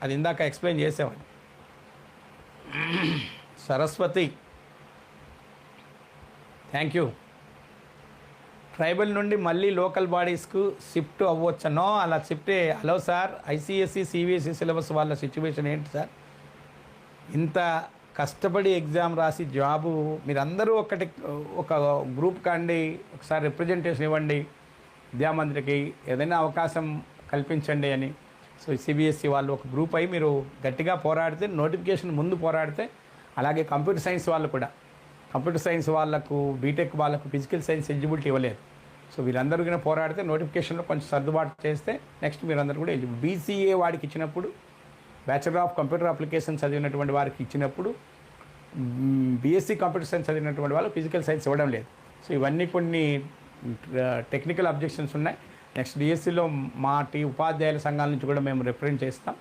అది ఇందాక ఎక్స్ప్లెయిన్ చేసామండి. Saraswati, thank you. ట్రైబల్ నుండి మళ్ళీ లోకల్ బాడీస్కు షిఫ్ట్ అవ్వచ్చనో? అలా shift hello sir, ICSE CBSE syllabus వాళ్ళ సిచ్యువేషన్ ఏంటి సార్? ఇంత కష్టపడి ఎగ్జామ్ రాసి జాబు మీరందరూ ఒక గ్రూప్ కండి, ఒకసారి రిప్రజెంటేషన్ ఇవ్వండి విద్యామంత్రికి, ఏదైనా అవకాశం కల్పించండి అని. సో సిబిఎస్ఈ వాళ్ళు ఒక గ్రూప్ అయి మీరు గట్టిగా పోరాడితే, నోటిఫికేషన్ ముందు పోరాడితే, అలాగే కంప్యూటర్ సైన్స్ వాళ్ళు కూడా, కంప్యూటర్ సైన్స్ వాళ్ళకు బీటెక్ వాళ్ళకు ఫిజికల్ సైన్స్ ఎలిజిబిలిటీ ఇవ్వలేదు. సో వీళ్ళందరూ కూడా పోరాడితే నోటిఫికేషన్లో కొంచెం సర్దుబాటు చేస్తే నెక్స్ట్ మీరందరూ కూడా ఎలిజిబుల్. బీసీఏ వాడికి ఇచ్చినప్పుడు, బ్యాచిలర్ ఆఫ్ కంప్యూటర్ అప్లికేషన్ చదివినటువంటి వారికి ఇచ్చినప్పుడు, బీఎస్సీ కంప్యూటర్ సైన్స్ చదివినటువంటి వాళ్ళు ఫిజికల్ సైన్స్ ఇవ్వడం లేదు. సో ఇవన్నీ కొన్ని టెక్నికల్ అబ్జెక్షన్స్ ఉన్నాయి. నెక్స్ట్ డిఎస్సిలో మా ఉపాధ్యాయుల సంఘాల నుంచి కూడా మేము రిప్రజెంట్ చేస్తాం.